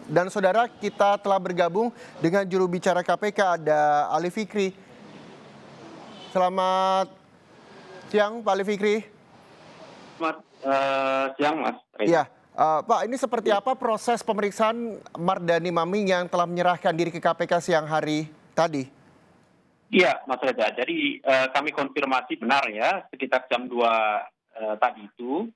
Dan saudara, kita telah bergabung dengan juru bicara KPK, ada Ali Fikri. Selamat siang, Pak Ali Fikri. Selamat siang, Mas Reza. Ya, Pak, ini seperti apa proses pemeriksaan Mardani Maming yang telah menyerahkan diri ke KPK siang hari tadi? Iya, Mas Reza. Jadi kami konfirmasi benar ya, sekitar jam 2 tadi itu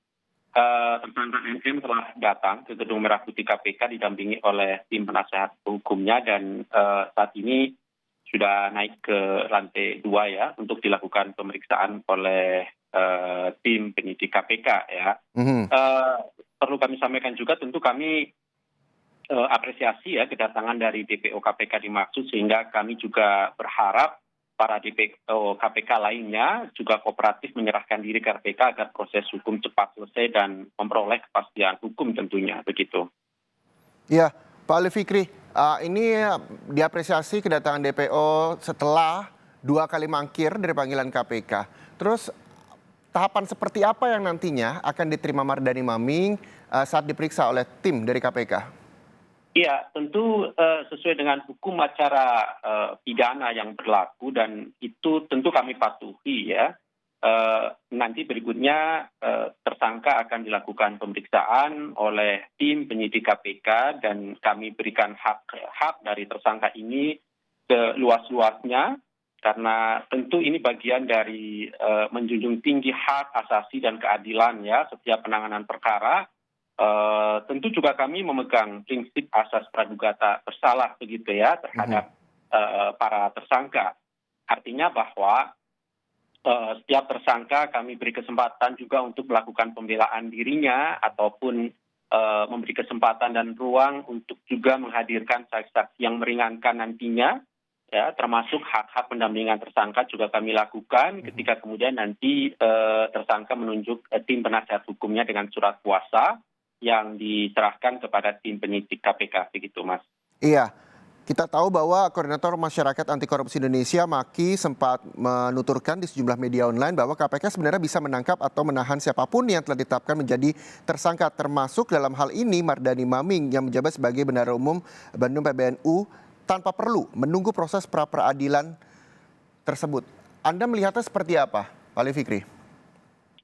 tersangka NM telah datang ke Gedung Merah Putih KPK didampingi oleh tim penasehat hukumnya dan saat ini sudah naik ke lantai 2 ya untuk dilakukan pemeriksaan oleh tim penyidik KPK ya. Mhm. Perlu kami sampaikan juga tentu kami apresiasi ya kedatangan dari DPO KPK dimaksud sehingga kami juga berharap para DPO KPK lainnya juga kooperatif menyerahkan diri ke KPK agar proses hukum cepat selesai dan memperoleh kepastian hukum tentunya begitu. Ya, Pak Ali Fikri, ini diapresiasi kedatangan DPO setelah 2 kali mangkir dari panggilan KPK. Terus tahapan seperti apa yang nantinya akan diterima Mardani Maming saat diperiksa oleh tim dari KPK? Iya, tentu sesuai dengan hukum acara pidana yang berlaku dan itu tentu kami patuhi ya. Nanti berikutnya tersangka akan dilakukan pemeriksaan oleh tim penyidik KPK dan kami berikan hak dari tersangka ini seluas-luasnya karena tentu ini bagian dari menjunjung tinggi hak asasi dan keadilan ya setiap penanganan perkara. Tentu juga kami memegang prinsip asas praduga tak bersalah begitu ya terhadap para tersangka. Artinya bahwa setiap tersangka kami beri kesempatan juga untuk melakukan pembelaan dirinya ataupun memberi kesempatan dan ruang untuk juga menghadirkan saksi-saksi yang meringankan nantinya ya termasuk hak-hak pendampingan tersangka juga kami lakukan ketika kemudian nanti tersangka menunjuk tim penasihat hukumnya dengan surat kuasa yang diserahkan kepada tim penyidik KPK begitu Mas. Iya, kita tahu bahwa Koordinator Masyarakat Anti Korupsi Indonesia Maki sempat menuturkan di sejumlah media online bahwa KPK sebenarnya bisa menangkap atau menahan siapapun yang telah ditetapkan menjadi tersangka termasuk dalam hal ini Mardani Maming yang menjabat sebagai Bendahara Umum Bandung PBNU tanpa perlu menunggu proses pra-peradilan tersebut. Anda melihatnya seperti apa, Pak Ali Fikri?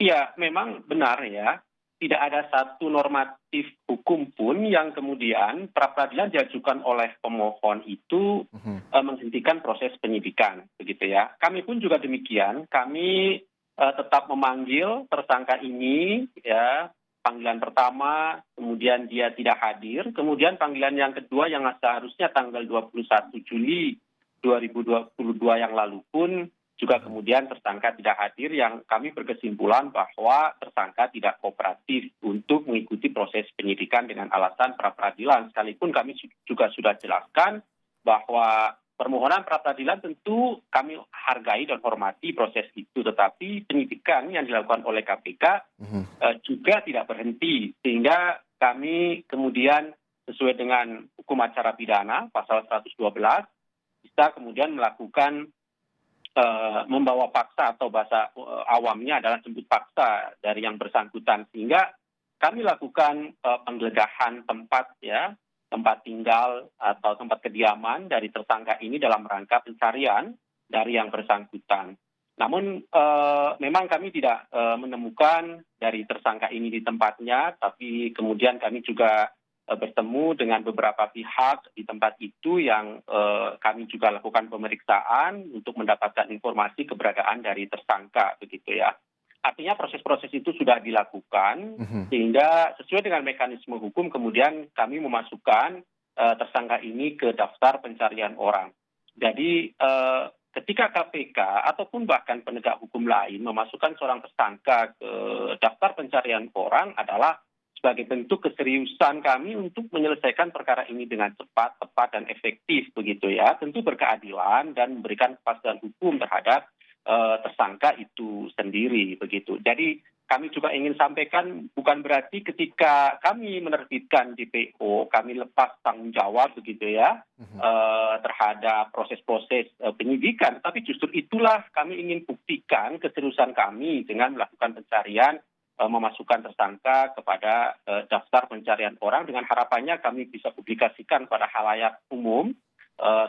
Iya, memang benar ya. Tidak ada satu normatif hukum pun yang kemudian pra-peradilan diajukan oleh pemohon itu menghentikan proses penyidikan, begitu ya. Kami pun juga demikian. Kami tetap memanggil tersangka ini, ya panggilan pertama, kemudian dia tidak hadir, kemudian panggilan yang kedua yang seharusnya tanggal 21 Juli 2022 yang lalu pun juga kemudian tersangka tidak hadir yang kami berkesimpulan bahwa tersangka tidak kooperatif untuk mengikuti proses penyidikan dengan alasan pra-peradilan. Sekalipun kami juga sudah jelaskan bahwa permohonan pra-peradilan tentu kami hargai dan hormati proses itu. Tetapi penyidikan yang dilakukan oleh KPK juga tidak berhenti. Sehingga kami kemudian sesuai dengan hukum acara pidana pasal 112 bisa kemudian melakukan membawa paksa atau bahasa awamnya adalah jemput paksa dari yang bersangkutan sehingga kami lakukan penggeledahan tempat ya tempat tinggal atau tempat kediaman dari tersangka ini dalam rangka pencarian dari yang bersangkutan. Namun memang kami tidak menemukan dari tersangka ini di tempatnya, tapi kemudian kami juga bertemu dengan beberapa pihak di tempat itu yang kami juga lakukan pemeriksaan untuk mendapatkan informasi keberadaan dari tersangka begitu ya. Artinya proses-proses itu sudah dilakukan sehingga sesuai dengan mekanisme hukum kemudian kami memasukkan tersangka ini ke daftar pencarian orang. Jadi ketika KPK ataupun bahkan penegak hukum lain memasukkan seorang tersangka ke daftar pencarian orang adalah sebagai bentuk keseriusan kami untuk menyelesaikan perkara ini dengan cepat, tepat, dan efektif begitu ya. Tentu berkeadilan dan memberikan kepastian hukum terhadap tersangka itu sendiri begitu. Jadi kami juga ingin sampaikan bukan berarti ketika kami menerbitkan DPO kami lepas tanggung jawab begitu ya terhadap proses-proses penyidikan. Tapi justru itulah kami ingin buktikan keseriusan kami dengan melakukan pencarian memasukkan tersangka kepada daftar pencarian orang dengan harapannya kami bisa publikasikan pada halayak umum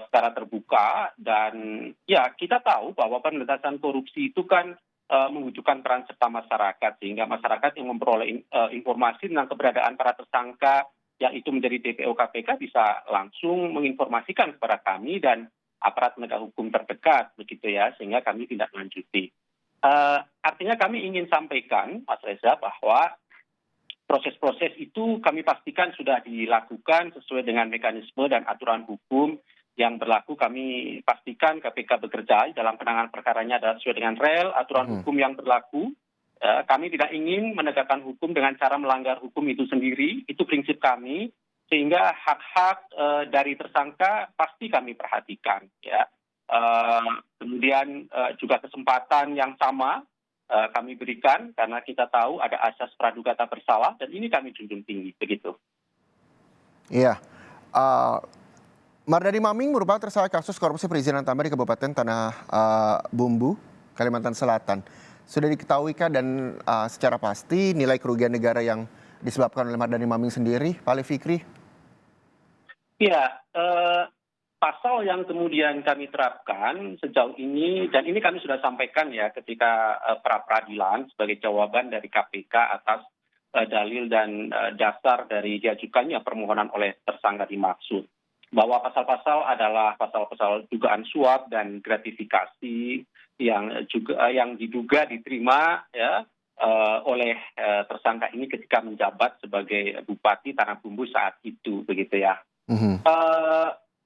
secara terbuka. Dan ya kita tahu bahwa pemberantasan korupsi itu kan membutuhkan peran serta masyarakat, sehingga masyarakat yang memperoleh informasi tentang keberadaan para tersangka yang itu menjadi DPO KPK bisa langsung menginformasikan kepada kami dan aparat penegak hukum terdekat, begitu ya, sehingga kami tidak lanjuti. Artinya kami ingin sampaikan, Mas Reza, bahwa proses-proses itu kami pastikan sudah dilakukan sesuai dengan mekanisme dan aturan hukum yang berlaku. Kami pastikan KPK bekerja dalam penanganan perkaranya adalah sesuai dengan rel aturan hukum yang berlaku. Kami tidak ingin menegakkan hukum dengan cara melanggar hukum itu sendiri. Itu prinsip kami, sehingga hak-hak dari tersangka pasti kami perhatikan. Ya. Kemudian juga kesempatan yang sama kami berikan karena kita tahu ada asas praduga tak bersalah dan ini kami junjung tinggi, begitu. Iya. Mardani Maming merupakan tersangka kasus korupsi perizinan tambang di Kabupaten Tanah Bumbu, Kalimantan Selatan. Sudah diketahuikan dan secara pasti nilai kerugian negara yang disebabkan oleh Mardani Maming sendiri, Pak Ali Fikri? Iya, pasal yang kemudian kami terapkan sejauh ini, dan ini kami sudah sampaikan ya ketika pra-peradilan sebagai jawaban dari KPK atas dalil dan dasar dari diajukannya permohonan oleh tersangka dimaksud. Bahwa pasal-pasal adalah pasal-pasal dugaan suap dan gratifikasi yang diduga diterima ya oleh tersangka ini ketika menjabat sebagai Bupati Tanah Bumbu saat itu, begitu ya.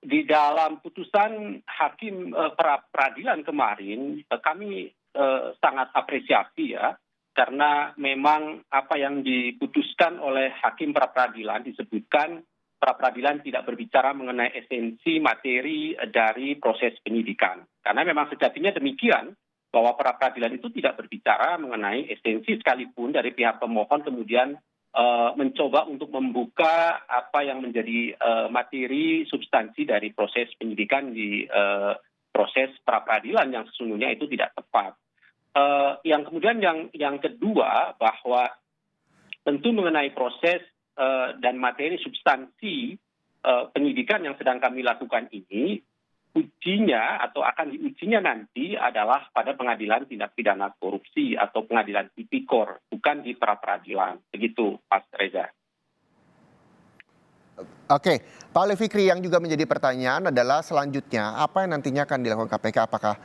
Di dalam putusan hakim peradilan kemarin, kami sangat apresiasi ya, karena memang apa yang diputuskan oleh hakim peradilan disebutkan peradilan tidak berbicara mengenai esensi materi dari proses penyidikan. Karena memang sejatinya demikian, bahwa peradilan itu tidak berbicara mengenai esensi sekalipun dari pihak pemohon kemudian mencoba untuk membuka apa yang menjadi materi substansi dari proses penyidikan di proses pra-peradilan yang sesungguhnya itu tidak tepat. Yang kemudian yang kedua, bahwa tentu mengenai proses dan materi substansi penyidikan yang sedang kami lakukan ini, ujinya atau akan diujinya nanti adalah pada pengadilan tindak pidana korupsi atau pengadilan tipikor, bukan di pra-peradilan. Begitu, Mas Reza. Oke, Pak Ali Fikri, yang juga menjadi pertanyaan adalah selanjutnya apa yang nantinya akan dilakukan KPK? Apakah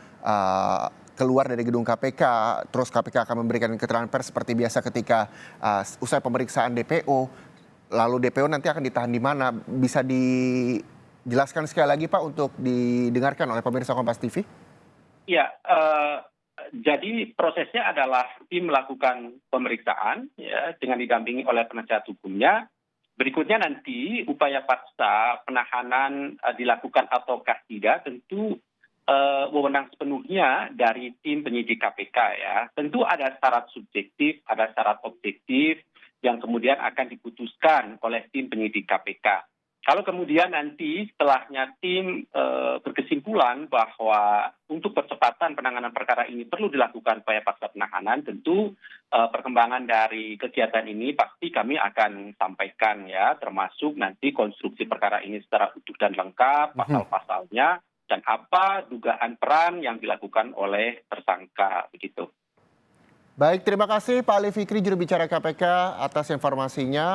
keluar dari gedung KPK, terus KPK akan memberikan keterangan pers seperti biasa ketika usai pemeriksaan DPO, lalu DPO nanti akan ditahan di mana? Bisa dijelaskan sekali lagi Pak untuk didengarkan oleh pemirsa Kompas TV? Ya, jadi prosesnya adalah tim melakukan pemeriksaan ya, dengan didampingi oleh penasihat hukumnya. Berikutnya nanti upaya paksa penahanan dilakukan ataukah tidak tentu wewenang sepenuhnya dari tim penyidik KPK ya. Tentu ada syarat subjektif, ada syarat objektif yang kemudian akan diputuskan oleh tim penyidik KPK. Kalau kemudian nanti setelahnya tim berkesimpulan bahwa untuk percepatan penanganan perkara ini perlu dilakukan upaya paksa penahanan, tentu perkembangan dari kegiatan ini pasti kami akan sampaikan ya, termasuk nanti konstruksi perkara ini secara utuh dan lengkap, pasal-pasalnya, dan apa dugaan peran yang dilakukan oleh tersangka, begitu. Baik, terima kasih Pak Ali Fikri, juru bicara KPK atas informasinya.